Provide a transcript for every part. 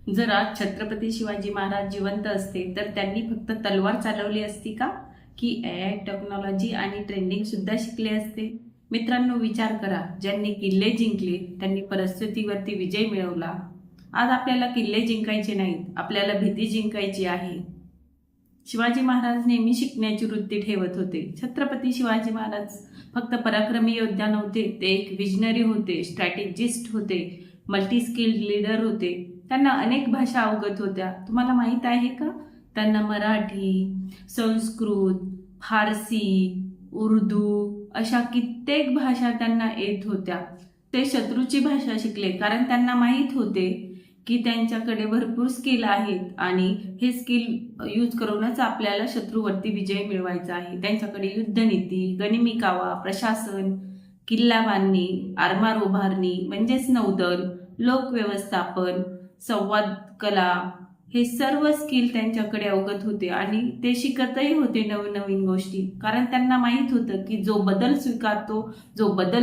जर आज छत्रपती शिवाजी महाराज जिवंत असते तर त्यांनी फक्त तलवार चालवली असती का, की AI टेक्नॉलॉजी आणि ट्रेंडिंग सुद्धा शिकले असते? मित्रांनो, विचार करा. ज्यांनी किल्ले जिंकले त्यांनी परिस्थितीवरती विजय मिळवला. आज आपल्याला किल्ले जिंकायचे नाहीत, आपल्याला भीती जिंकायची आहे. शिवाजी महाराज नेहमी शिकण्याची वृत्ती ठेवत होते. छत्रपती शिवाजी महाराज फक्त पराक्रमी योद्धा नव्हते, ते एक विजनरी होते, स्ट्रॅटेजिस्ट होते, मल्टी स्किल्ड लीडर होते. त्यांना अनेक भाषा अवगत होत्या. तुम्हाला माहीत आहे का? त्यांना मराठी, संस्कृत, फारसी, उर्दू अशा कित्येक भाषा त्यांना येत होत्या. ते शत्रूची भाषा शिकले कारण त्यांना माहीत होते की त्यांच्याकडे भरपूर स्किल आहेत आणि हे स्किल यूज करूनच आपल्याला शत्रूवरती विजय मिळवायचा आहे. त्यांच्याकडे युद्धनीती, गनिमी कावा, प्रशासन, किल्ला बांधणी, आरमार उभारणी म्हणजेच नौदल, लोक व्यवस्थापन, संवाद कला, हे सर्व स्किल त्यांच्याकडे अवगत होते आणि ते शिकतही होते नवीन गोष्टी. कारण त्यांना माहीत होतं की जो बदल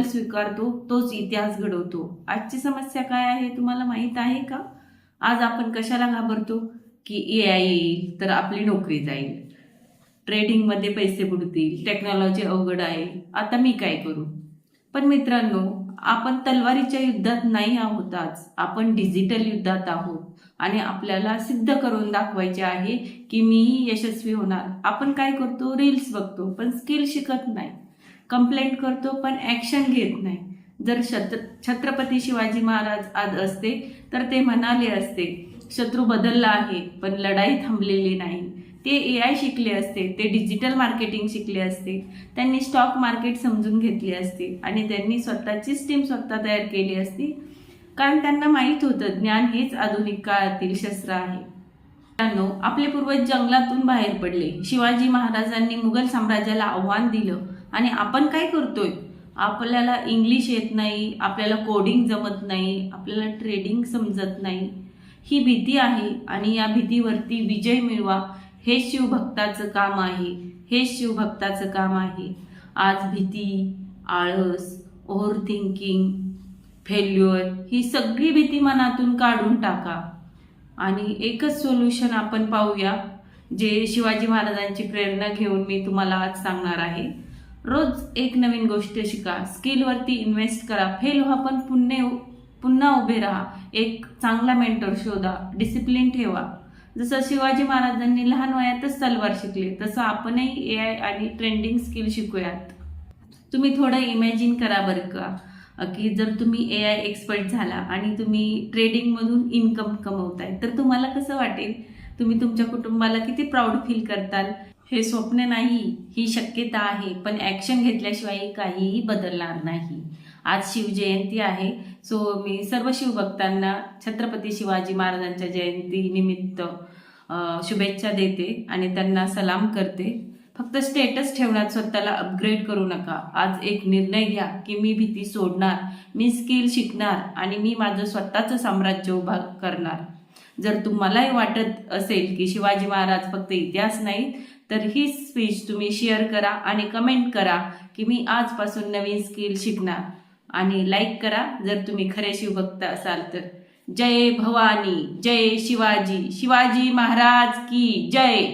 स्वीकारतो तोच इतिहास घडवतो. आजची समस्या काय आहे तुम्हाला माहीत आहे का? आज आपण कशाला घाबरतो की AI येईल तर आपली नोकरी जाईल, ट्रेडिंगमध्ये पैसे बुडतील, टेक्नॉलॉजी अवघड आहे, आता मी काय करू? पण मित्रांनो, आपण तलवारीच्या युद्धात नाही आहोत. आज आपण डिजिटल युद्धात आहोत आणि आपल्याला सिद्ध करून दाखवायचे आहे की मीही यशस्वी होणार. आपण काय करतो? रील्स बघतो पण स्किल शिकत नाही, कंप्लेंट करतो पण ॲक्शन घेत नाही. जर छत्रपती शिवाजी महाराज आज असते तर ते म्हणाले असते, शत्रू बदलला आहे पण लढाई थांबलेली नाही. ते AI शिकले असते, ते डिजिटल मार्केटिंग शिकले असते, त्यांनी स्टॉक मार्केट समजून घेतले असते आणि त्यांनी स्वतःचीच टीम स्वतः तयार केली असती. कारण त्यांना माहीत होतं ज्ञान हेच आधुनिक काळातील शस्त्र आहे. मित्रांनो, आपले पूर्वज जंगलातून बाहेर पडले, शिवाजी महाराजांनी मुघल साम्राज्याला आव्हान दिलं आणि आपण काय करतोय? आपल्याला इंग्लिश येत नाही, आपल्याला कोडिंग जमत नाही, आपल्याला ट्रेडिंग समजत नाही. ही भीती आहे आणि या भीतीवरती विजय मिळवा हे शिवभक्ताचं काम आहे. आज भीती, आळस, ओव्हर थिंकिंग, फेल्युअर ही सगळी भीती मनातून काढून टाका आणि एकच सोल्युशन आपण पाहूया, जे शिवाजी महाराजांची प्रेरणा घेऊन मी तुम्हाला आज सांगणार आहे. रोज एक नवीन गोष्ट शिका, स्किलवरती इन्व्हेस्ट करा, फेल व्हा पण पुन्हा उभे राहा, एक चांगला मेंटर शोधा, डिसिप्लिन ठेवा. जसं शिवाजी महाराजांनी लहान वयातच तलवार शिकले तसं आपणही AI आणि ट्रेंडिंग स्किल शिकूयात. तुम्ही थोडं इमॅजिन करा बरं का, की जर तुम्ही AI एक्सपर्ट झाला आणि तुम्ही ट्रेडिंगमधून इन्कम कमवताय तर तुम्हाला कसं वाटेल? तुम्ही तुमच्या कुटुंबाला किती प्राऊड फील करताल? हे स्वप्न नाही, ही शक्यता आहे, पण ॲक्शन घेतल्याशिवाय काहीही बदलणार नाही. आज शिवजयंती आहे, सो मी सर्व शिवभक्तांना छत्रपती शिवाजी महाराजांच्या जयंतीनिमित्त शुभेच्छा देते आणि त्यांना सलाम करते. फक्त स्टेटस ठेवण्यात स्वतःला अपग्रेड करू नका. आज एक निर्णय घ्या की मी भीती सोडणार, मी स्किल शिकणार आणि मी माझं स्वतःचं साम्राज्य उभा करणार. जर तुम्हालाही वाटत असेल की शिवाजी महाराज फक्त इतिहास नाही तर ही स्पीच तुम्ही शेअर करा आणि कमेंट करा की मी आजपासून नवीन स्किल शिकणार आणि लाईक करा जर तुम्ही खरे शिवभक्त असाल तर. जय भवानी, जय शिवाजी, शिवाजी महाराज की जय.